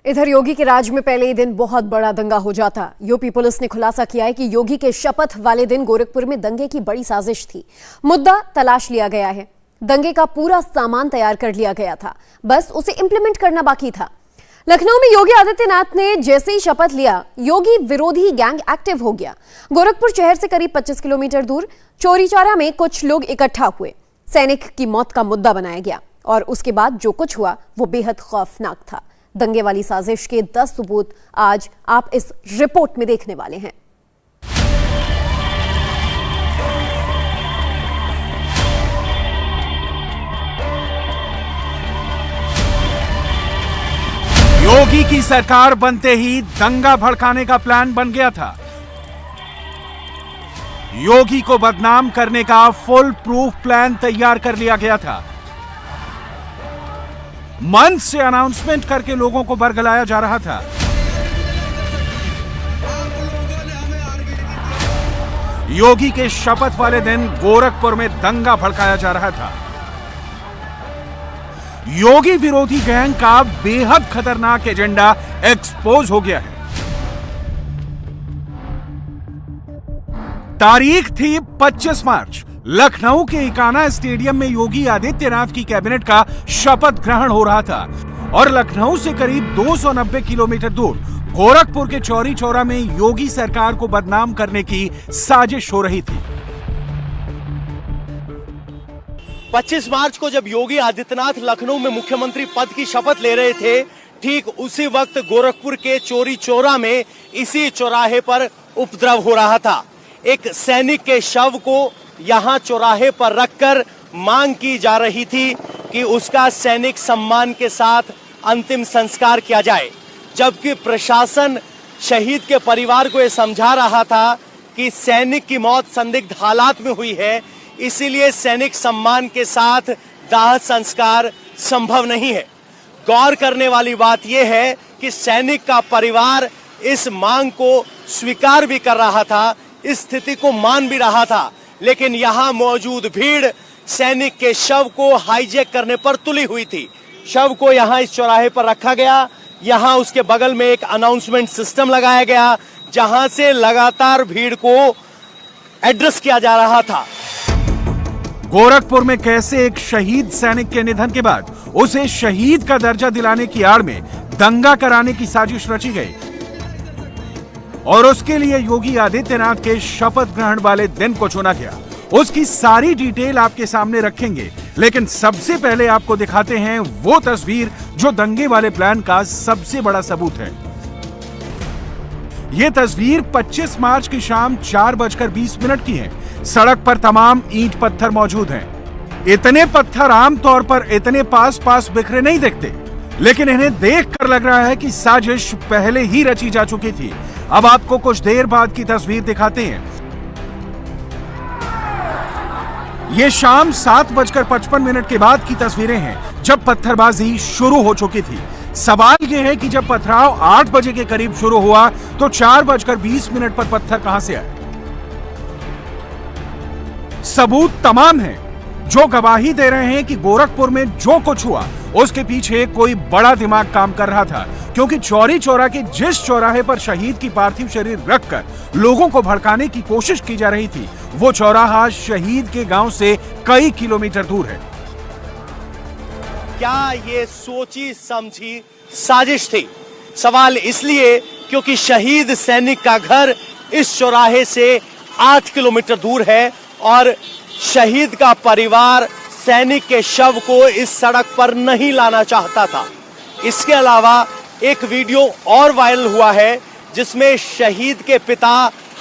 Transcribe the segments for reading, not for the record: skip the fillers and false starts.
इधर योगी के राज में पहले ही दिन बहुत बड़ा दंगा हो जाता। यूपी पुलिस ने खुलासा किया है कि योगी के शपथ वाले दिन गोरखपुर में दंगे की बड़ी साजिश थी। मुद्दा तलाश लिया गया है। दंगे का पूरा सामान तैयार कर लिया गया था, बस उसे इंप्लीमेंट करना बाकी था। लखनऊ में योगी आदित्यनाथ ने जैसे ही शपथ लिया, योगी विरोधी गैंग एक्टिव हो गया। गोरखपुर शहर से करीब 25 किलोमीटर दूर चौरी चौरा में कुछ लोग इकट्ठा हुए। सैनिक की मौत का मुद्दा बनाया गया और उसके बाद जो कुछ हुआ वो बेहद खौफनाक था। दंगे वाली साजिश के 10 सबूत आज आप इस रिपोर्ट में देखने वाले हैं। योगी की सरकार बनते ही दंगा भड़काने का प्लान बन गया था। योगी को बदनाम करने का फुल प्रूफ प्लान तैयार कर लिया गया था। मंच से अनाउंसमेंट करके लोगों को बरगलाया जा रहा था। योगी के शपथ वाले दिन गोरखपुर में दंगा भड़काया जा रहा था। योगी विरोधी गैंग का बेहद खतरनाक एजेंडा एक्सपोज हो गया है। तारीख थी 25 मार्च। लखनऊ के इकाना स्टेडियम में योगी आदित्यनाथ की कैबिनेट का शपथ ग्रहण हो रहा था और लखनऊ से करीब 290 किलोमीटर दूर गोरखपुर के चौरी चौरा में योगी सरकार को बदनाम करने की साजिश हो रही थी। 25 मार्च को जब योगी आदित्यनाथ लखनऊ में मुख्यमंत्री पद की शपथ ले रहे थे, ठीक उसी वक्त गोरखपुर के चौरी चौरा में इसी चौराहे पर उपद्रव हो रहा था। एक सैनिक के शव को यहां चौराहे पर रखकर मांग की जा रही थी कि उसका सैनिक सम्मान के साथ अंतिम संस्कार किया जाए, जबकि प्रशासन शहीद के परिवार को यह समझा रहा था कि सैनिक की मौत संदिग्ध हालात में हुई है, इसीलिए सैनिक सम्मान के साथ दाह संस्कार संभव नहीं है। गौर करने वाली बात यह है कि सैनिक का परिवार इस मांग को स्वीकार भी कर रहा था, इस स्थिति को मान भी रहा था, लेकिन यहां मौजूद भीड़ सैनिक के शव को हाईजैक करने पर तुली हुई थी। शव को यहां इस चौराहे पर रखा गया। यहां उसके बगल में एक अनाउंसमेंट सिस्टम लगाया गया, जहां से लगातार भीड़ को एड्रेस किया जा रहा था। गोरखपुर में कैसे एक शहीद सैनिक के निधन के बाद उसे शहीद का दर्जा दिलाने की आड़ में दंगा कराने की साजिश रची गई और उसके लिए योगी आदित्यनाथ के शपथ ग्रहण वाले दिन को चुना गया। उसकी सारी डिटेल आपके सामने रखेंगे, लेकिन सबसे पहले आपको दिखाते हैं वो तस्वीर जो दंगे वाले प्लान का सबसे बड़ा सबूत है। यह तस्वीर 25 मार्च की शाम 4:20 की है। सड़क पर तमाम ईंट पत्थर मौजूद हैं। इतने पत्थर आमतौर पर इतने पास पास बिखरे नहीं दिखते, लेकिन इन्हें देखकर लग रहा है कि साजिश पहले ही रची जा चुकी थी। अब आपको कुछ देर बाद की तस्वीर दिखाते हैं। ये शाम 7:55 के बाद की तस्वीरें हैं, जब पत्थरबाजी शुरू हो चुकी थी। सवाल यह है कि जब पथराव 8 बजे के करीब शुरू हुआ तो 4:20 पर पत्थर कहां से आए? सबूत तमाम हैं जो गवाही दे रहे हैं कि गोरखपुर में जो कुछ हुआ उसके पीछे कोई बड़ा दिमाग काम कर रहा था, क्योंकि चौरी चौरा के जिस चौराहे पर शहीद की पार्थिव शरीर रखकर लोगों को भड़काने की कोशिश की जा रही थी, वो चौराहा शहीद के गांव से कई किलोमीटर दूर है। क्या ये सोची समझी साजिश थी? सवाल इसलिए क्योंकि शहीद सैनिक का घर इस चौराहे से 8 किलोमीटर दूर है और शहीद का परिवार सैनिक के शव को इस सड़क पर नहीं लाना चाहता था। इसके अलावा एक वीडियो और वायरल हुआ है, जिसमें शहीद के पिता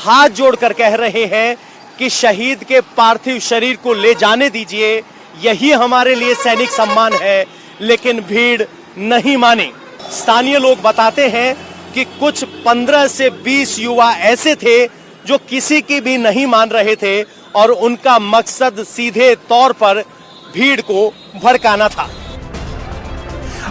हाथ जोड़कर कह रहे हैं कि शहीद के पार्थिव शरीर को ले जाने दीजिए, यही हमारे लिए सैनिक सम्मान है, लेकिन भीड़ नहीं मानी। स्थानीय लोग बताते हैं कि कुछ 15 से 20 युवा ऐसे थे जो किसी की भी नहीं मान रहे थे और उनका मकसद सीधे तौर पर भीड़ को भड़काना था।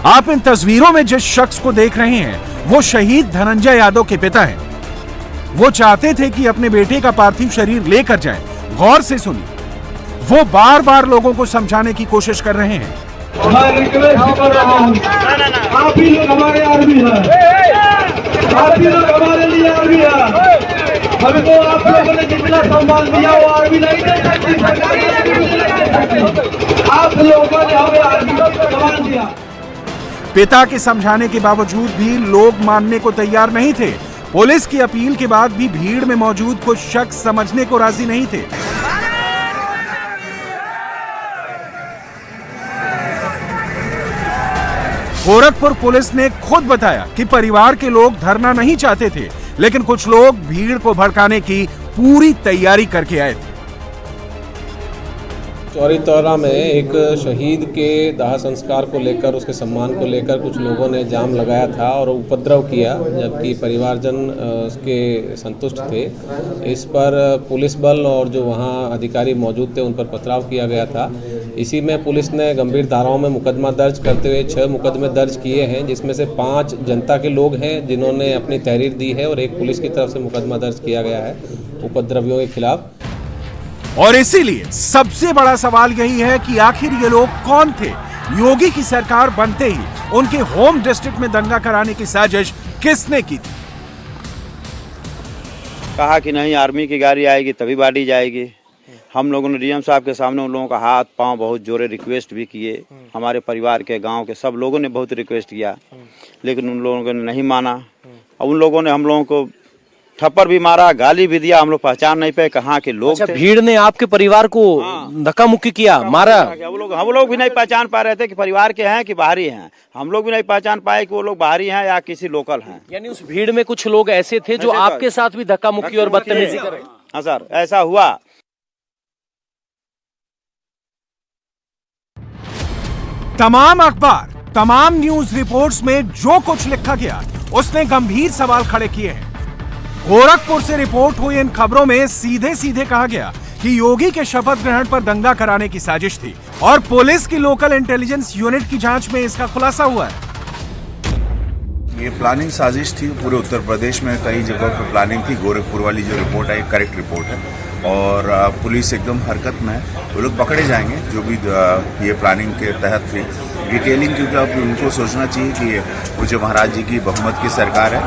आप इन तस्वीरों में जिस शख्स को देख रहे हैं वो शहीद धनंजय यादव के पिता हैं। वो चाहते थे कि अपने बेटे का पार्थिव शरीर लेकर जाएं। गौर से सुनिए, वो बार बार लोगों को समझाने की कोशिश कर रहे हैं मैं रिक्वेस्ट कर रहा हूँ, आप ही लोग हमारे आर्मी हैं, आप ही लोग हमारे लिए आर्मी हैं। हमको आप लोगों ने जितना सम्मान दिया वो आर्मी नहीं दे सकती, आप लोगों ने हमें आर्मी का सम्मान दिया। पिता के समझाने के बावजूद भी लोग मानने को तैयार नहीं थे। पुलिस की अपील के बाद भी भीड़ में मौजूद कुछ शख्स समझने को राजी नहीं थे। गोरखपुर पुलिस ने खुद बताया कि परिवार के लोग धरना नहीं चाहते थे, लेकिन कुछ लोग भीड़ को भड़काने की पूरी तैयारी करके आए थे। चौरी चौरा में एक शहीद के दाह संस्कार को लेकर, उसके सम्मान को लेकर कुछ लोगों ने जाम लगाया था और उपद्रव किया, जबकि परिवारजन उसके संतुष्ट थे। इस पर पुलिस बल और जो वहाँ अधिकारी मौजूद थे उन पर पथराव किया गया था। इसी में पुलिस ने गंभीर धाराओं में मुकदमा दर्ज करते हुए 6 मुकदमे दर्ज किए हैं, जिसमें से 5 जनता के लोग हैं जिन्होंने अपनी तहरीर दी है और एक पुलिस की तरफ से मुकदमा दर्ज किया गया है उपद्रवियों के खिलाफ। और इसीलिए सबसे बड़ा सवाल यही है कि आखिर ये लोग कौन थे। योगी की सरकार बनते ही उनके होम डिस्ट्रिक्ट में दंगा कराने की साजिश किसने की थी? कहा कि नहीं, आर्मी की गाड़ी आएगी तभी बांटी जाएगी। हम लोगों ने डीएम साहब के सामने उन लोगों का हाथ पांव बहुत जोरे रिक्वेस्ट भी किए। हमारे परिवार के, गांव के सब लोगों ने बहुत रिक्वेस्ट किया, लेकिन उन लोगों ने नहीं माना। और उन लोगों ने हम लोगों को थप्पड़ भी मारा, गाली भी दिया। हम लोग पहचान नहीं पाए कहाँ के लोग थे। भीड़ ने आपके परिवार को धक्का मुक्की किया, मारा? हम लोग भी नहीं पहचान पा रहे थे कि परिवार के हैं कि बाहरी हैं। हम लोग भी नहीं पहचान पाए कि वो लोग बाहरी हैं या किसी लोकल हैं। यानी उस भीड़ में कुछ लोग ऐसे थे जो आपके साथ भी धक्का मुक्की और बदतमीजी कर रहे? हाँ सर, ऐसा हुआ। तमाम अखबार, तमाम न्यूज रिपोर्ट्स में जो कुछ लिखा गया उसने गंभीर सवाल खड़े किए हैं। गोरखपुर से रिपोर्ट हुई इन खबरों में सीधे सीधे कहा गया कि योगी के शपथ ग्रहण पर दंगा कराने की साजिश थी और पुलिस की लोकल इंटेलिजेंस यूनिट की जांच में इसका खुलासा हुआ है। ये प्लानिंग साजिश थी। पूरे उत्तर प्रदेश में कई जगहों पर प्लानिंग थी। गोरखपुर वाली जो रिपोर्ट है करेक्ट रिपोर्ट है और पुलिस एकदम हरकत में है। वो लोग पकड़े जाएंगे जो भी ये प्लानिंग के तहत थी। डिटेलिंग, क्योंकि अब उनको सोचना चाहिए कि पूज्य महाराज जी की बहुमत की सरकार है,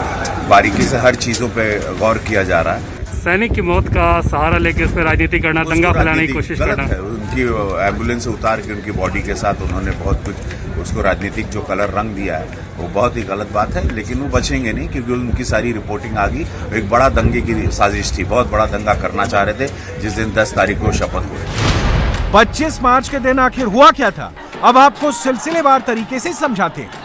बारीकी से हर चीज़ों पे गौर किया जा रहा है। सैनिक की मौत का सहारा लेके उस पर राजनीति करना, दंगा फैलाने की कोशिश करना है। उनकी एम्बुलेंस से उतार के उनकी बॉडी के साथ उन्होंने बहुत कुछ उसको राजनीतिक जो कलर रंग दिया है वो बहुत ही गलत बात है। लेकिन वो बचेंगे नहीं क्योंकि उनकी सारी रिपोर्टिंग आ गई। एक बड़ा दंगे की साजिश थी, बहुत बड़ा दंगा करना चाह रहे थे जिस दिन 10 तारीख को शपथ हुई। 25 मार्च के दिन आखिर हुआ क्या था, अब आपको सिलसिलेवार तरीके से समझाते हैं।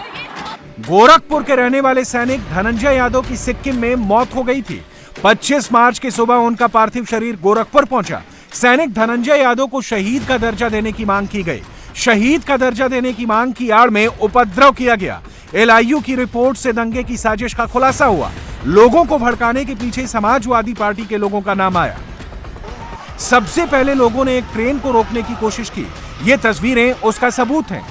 गोरखपुर के रहने वाले सैनिक धनंजय यादव की सिक्किम में मौत हो गई थी। 25 मार्च की सुबह उनका पार्थिव शरीर गोरखपुर पहुंचा। सैनिक धनंजय यादव को शहीद का दर्जा देने की मांग की गई। शहीद का दर्जा देने की मांग की आड़ में उपद्रव किया गया। एलआईयू की रिपोर्ट से दंगे की साजिश का खुलासा हुआ। लोगों को भड़काने के पीछे समाजवादी पार्टी के लोगों का नाम आया। सबसे पहले लोगों ने एक ट्रेन को रोकने की कोशिश की। ये तस्वीरें उसका सबूत हैं।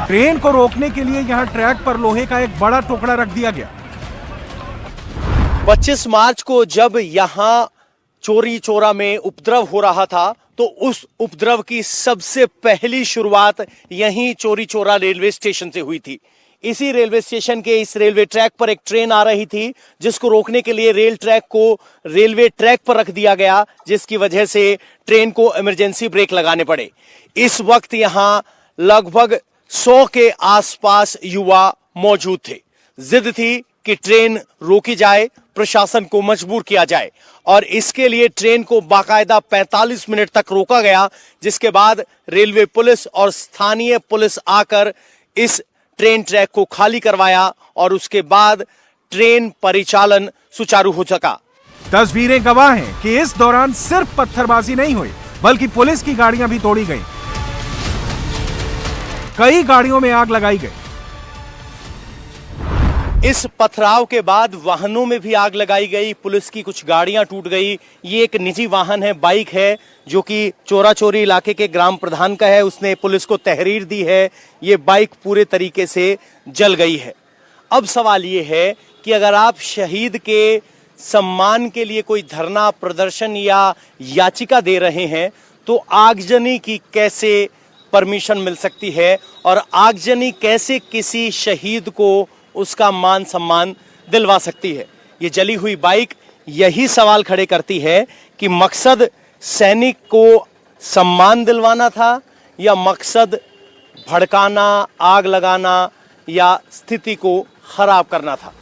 ट्रेन को रोकने के लिए यहां ट्रैक पर लोहे का एक बड़ा टुकड़ा रख दिया गया। 25 मार्च को जब यहां चोरी चोरा में उपद्रव हो रहा था तो उस उपद्रव की सबसे पहली शुरुआत यहीं चोरी चोरा रेलवे स्टेशन से हुई थी। इसी रेलवे स्टेशन के इस रेलवे ट्रैक पर एक ट्रेन आ रही थी जिसको रोकने के लिए रेल ट्रैक को रेलवे ट्रैक पर रख दिया गया, जिसकी वजह से ट्रेन को इमरजेंसी ब्रेक लगाने पड़े। इस वक्त यहां लगभग 100 के आसपास युवा मौजूद थे। जिद थी कि ट्रेन रोकी जाए, प्रशासन को मजबूर किया जाए और इसके लिए ट्रेन को बाकायदा 45 मिनट तक रोका गया, जिसके बाद रेलवे पुलिस और स्थानीय पुलिस आकर इस ट्रेन ट्रैक को खाली करवाया और उसके बाद ट्रेन परिचालन सुचारू हो सका। तस्वीरें गवाह हैं कि इस दौरान सिर्फ पत्थरबाजी नहीं हुई बल्कि पुलिस की गाड़ियां भी तोड़ी गईं। कई गाड़ियों में आग लगाई गई। इस पथराव के बाद वाहनों में भी आग लगाई गई, पुलिस की कुछ गाड़ियां टूट गई। ये एक निजी वाहन है, बाइक है, जो कि चोरा चोरी इलाके के ग्राम प्रधान का है। उसने पुलिस को तहरीर दी है। ये बाइक पूरे तरीके से जल गई है। अब सवाल ये है कि अगर आप शहीद के सम्मान के लिए कोई धरना प्रदर्शन या याचिका दे रहे हैं तो आगजनी की कैसे परमिशन मिल सकती है और आगजनी कैसे किसी शहीद को उसका मान सम्मान दिलवा सकती है? ये जली हुई बाइक यही सवाल खड़े करती है कि मकसद सैनिक को सम्मान दिलवाना था या मकसद भड़काना, आग लगाना या स्थिति को खराब करना था।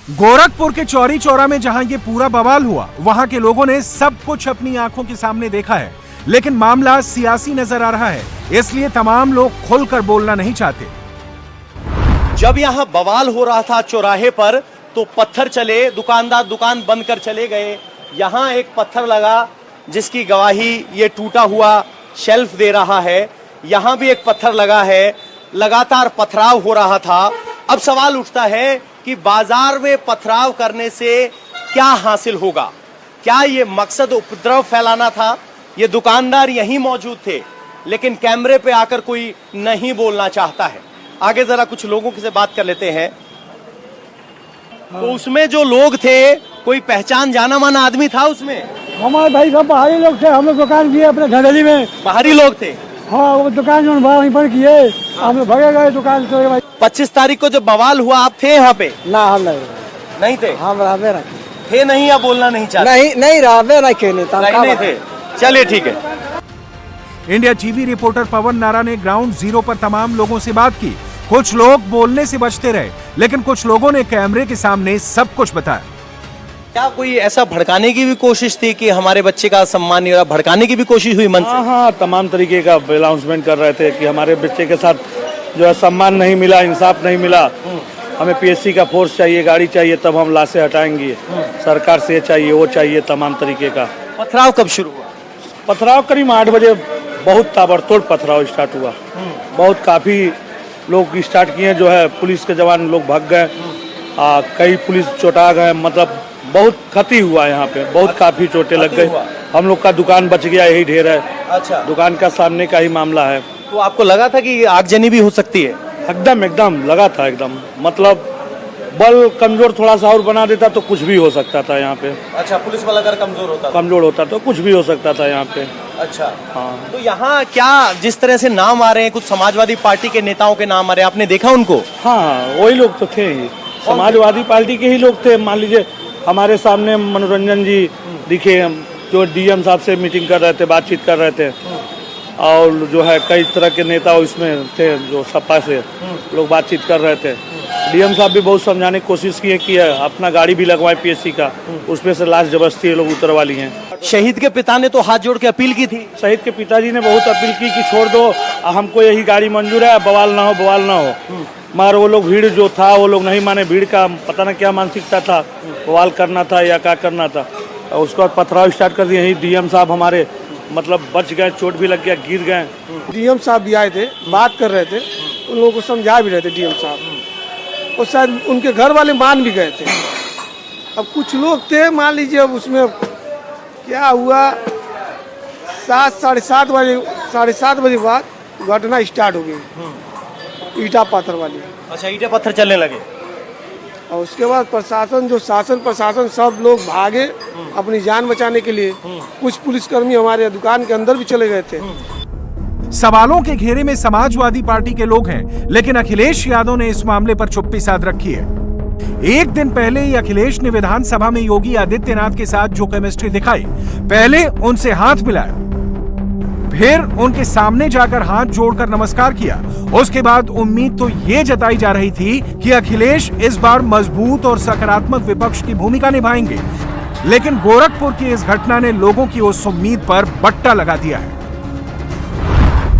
गोरखपुर के चौरी चौरा में जहां ये पूरा बवाल हुआ, वहां के लोगों ने सब कुछ अपनी आंखों के सामने देखा है, लेकिन मामला सियासी नजर आ रहा है, इसलिए तमाम लोग खुलकर बोलना नहीं चाहते। जब यहां बवाल हो रहा था चौराहे पर, तो पत्थर चले, दुकानदार दुकान बंद कर चले गए। यहां एक पत्थर लगा जिसकी गवाही ये टूटा हुआ शेल्फ दे रहा है। यहां भी एक पत्थर लगा है, लगातार पथराव हो रहा था। अब सवाल उठता है कि बाजार में पथराव करने से क्या हासिल होगा? क्या ये मकसद उपद्रव फैलाना था? ये दुकानदार यहीं मौजूद थे, लेकिन कैमरे पे आकर कोई नहीं बोलना चाहता है। आगे जरा कुछ लोगों से बात कर लेते हैं। तो उसमें जो लोग थे, कोई पहचान जाना माना आदमी था उसमें? हमारे भाई सब बाहरी लोग थे, हम लोग दुकान किए अपने धड़ेली में। बाहरी लोग थे? हाँ, वो दुकान जो वहीं पर किए, हम लोग भगे गए दुकान से। भाई 25 तारीख को जब बवाल हुआ, आप थे यहाँ पे? ना, हम नहीं थे। हम रहते थे नहीं या बोलना नहीं चाहते? नहीं रहते नहीं थे। चलिए ठीक है। इंडिया टीवी रिपोर्टर पवन नारा ने ग्राउंड जीरो पर तमाम लोगों से बात की। कुछ लोग बोलने से बचते रहे, लेकिन कुछ लोगों ने कैमरे के सामने सब कुछ बताया। क्या कोई ऐसा भड़काने की भी कोशिश थी कि हमारे बच्चे का सम्मान नहीं हो रहा? भड़काने की भी कोशिश हुई मन से? हाँ, तमाम तरीके का अनाउंसमेंट कर रहे थे कि हमारे बच्चे के साथ जो है सम्मान नहीं मिला, इंसाफ नहीं मिला, हमें पीएससी का फोर्स चाहिए, गाड़ी चाहिए, तब हम लाशें हटाएंगे, सरकार से चाहिए, वो चाहिए, तमाम तरीके का। पथराव कब शुरू हुआ? पथराव करीब 8 बजे बहुत ताबड़तोड़ पथराव स्टार्ट हुआ। बहुत काफी लोग स्टार्ट किए, जो है पुलिस के जवान लोग भाग गए, कई पुलिस चोटा गए, मतलब बहुत क्षति हुआ यहाँ पे, बहुत काफी चोटें लग गई। हम लोग का दुकान बच गया, यही ढेर है। अच्छा, दुकान का सामने का ही मामला है। तो आपको लगा था कि आगजनी भी हो सकती है? एकदम लगा था, एकदम मतलब बल कमजोर थोड़ा सा और बना देता तो कुछ भी हो सकता था यहाँ पे। अच्छा, पुलिस वाला अगर कमजोर होता तो कुछ भी हो सकता था यहाँ पे। अच्छा, हाँ। तो यहाँ क्या जिस तरह से नाम आ रहे हैं, कुछ समाजवादी पार्टी के नेताओं के नाम आ रहे हैं, आपने देखा उनको? हाँ, वही लोग तो थे ही, समाजवादी पार्टी के ही लोग थे। मान लीजिए हमारे सामने मनोरंजन जी दिखे, जो डीएम साहब से मीटिंग कर रहे थे, बातचीत कर रहे थे, और जो है कई तरह के नेता इसमें थे, जो सपा से लोग बातचीत कर रहे थे। डीएम साहब भी बहुत समझाने की कोशिश किए कि अपना गाड़ी भी लगवाए पीएससी का, उसमें से लाश जबरदस्ती ये लोग उतरवा ली हैं। शहीद के पिता ने तो हाथ जोड़ के अपील की थी। शहीद के पिताजी ने बहुत अपील की कि छोड़ दो, हमको यही गाड़ी मंजूर है, बवाल ना हो। मगर वो लोग, भीड़ जो था वो लोग नहीं माने। भीड़ का पता न क्या मानसिकता था, बवाल करना था या क्या करना था। उसके बाद पथराव स्टार्ट कर दिए। यही डीएम साहब हमारे मतलब बच गए, चोट भी लग गया, गिर गए। डीएम साहब भी आए थे, बात कर रहे थे, उन लोगों को समझा भी रहे थे डीएम साहब, और शायद उनके घर वाले मान भी गए थे। अब कुछ लोग थे, मान लीजिए, अब उसमें क्या हुआ, 7-7:30 बजे बाद घटना स्टार्ट हो गई, ईटा पत्थर वाली। अच्छा, ईटा पत्थर चलने लगे, और उसके बाद प्रशासन सब लोग भागे अपनी जान बचाने के लिए। कुछ पुलिसकर्मी हमारे दुकान के अंदर भी चले गए थे। सवालों के घेरे में समाजवादी पार्टी के लोग हैं, लेकिन अखिलेश यादव ने इस मामले पर चुप्पी साध रखी है। एक दिन पहले ही अखिलेश ने विधानसभा में योगी आदित्यनाथ के साथ जो केमिस्ट्री दिखाई, पहले उनसे हाथ मिलाया, फिर उनके सामने जाकर हाथ जोड़कर नमस्कार किया। उसके बाद उम्मीद तो ये जताई जा रही थी कि अखिलेश इस बार मजबूत और सकारात्मक विपक्ष की भूमिका निभाएंगे, लेकिन गोरखपुर की इस घटना ने लोगों की उस उम्मीद पर बट्टा लगा दिया है।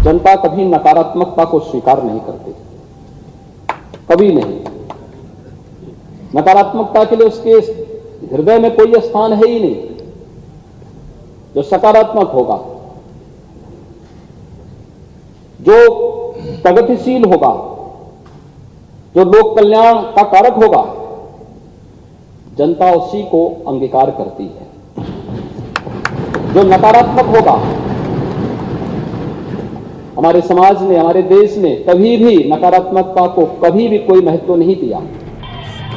जनता कभी नकारात्मकता को स्वीकार नहीं करती, कभी नहीं। नकारात्मकता के लिए उसके हृदय में कोई स्थान है ही नहीं। जो सकारात्मक होगा, जो प्रगतिशील होगा, जो लोक कल्याण का कारक होगा, जनता उसी को अंगीकार करती है। जो नकारात्मक होगा, हमारे समाज ने, हमारे देश ने कभी भी नकारात्मकता को कभी भी कोई महत्व नहीं दिया।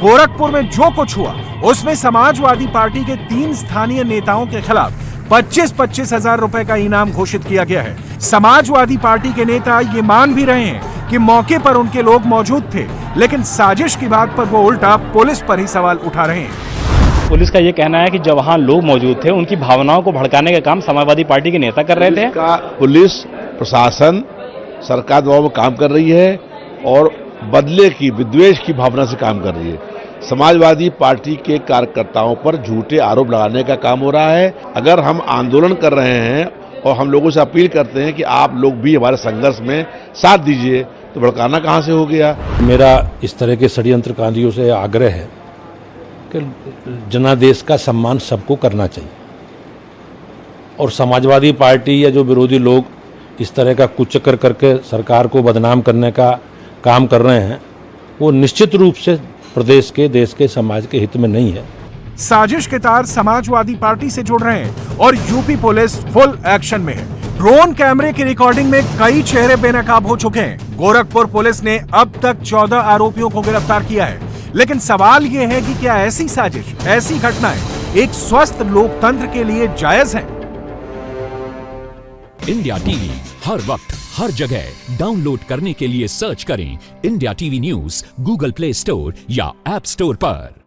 गोरखपुर में जो कुछ हुआ, उसमें समाजवादी पार्टी के 3 स्थानीय नेताओं के खिलाफ 25-25 हजार रुपए का इनाम घोषित किया गया है। समाजवादी पार्टी के नेता ये मान भी रहे हैं कि मौके पर उनके लोग मौजूद थे, लेकिन साजिश की बात पर वो उल्टा पुलिस पर ही सवाल उठा रहे हैं। पुलिस का ये कहना है कि जब वहाँ लोग मौजूद थे, उनकी भावनाओं को भड़काने का काम समाजवादी पार्टी के नेता कर रहे थे। पुलिस प्रशासन सरकार दबाव में काम कर रही है और बदले की, विद्वेष की भावना से काम कर रही है। समाजवादी पार्टी के कार्यकर्ताओं पर झूठे आरोप लगाने का काम हो रहा है। अगर हम आंदोलन कर रहे हैं और हम लोगों से अपील करते हैं कि आप लोग भी हमारे संघर्ष में साथ दीजिए, तो भड़काना कहाँ से हो गया। मेरा इस तरह के षड्यंत्रकारियों से आग्रह है कि जनादेश का सम्मान सबको करना चाहिए, और समाजवादी पार्टी या जो विरोधी लोग इस तरह का कुचक्कर करके सरकार को बदनाम करने का काम कर रहे हैं, वो निश्चित रूप से प्रदेश के, देश के, समाज के हित में नहीं है। साजिश के तार समाजवादी पार्टी से जुड़ रहे हैं और यूपी पुलिस फुल एक्शन में है। ड्रोन कैमरे की रिकॉर्डिंग में कई चेहरे बेनकाब हो चुके हैं। गोरखपुर पुलिस ने अब तक 14 आरोपियों को गिरफ्तार किया है, लेकिन सवाल यह है कि क्या ऐसी साजिश, ऐसी घटनाएं एक स्वस्थ लोकतंत्र के लिए जायज हैं? इंडिया टीवी हर वक्त हर जगह डाउनलोड करने के लिए सर्च करें India TV news Google play store या ऐप स्टोर पर।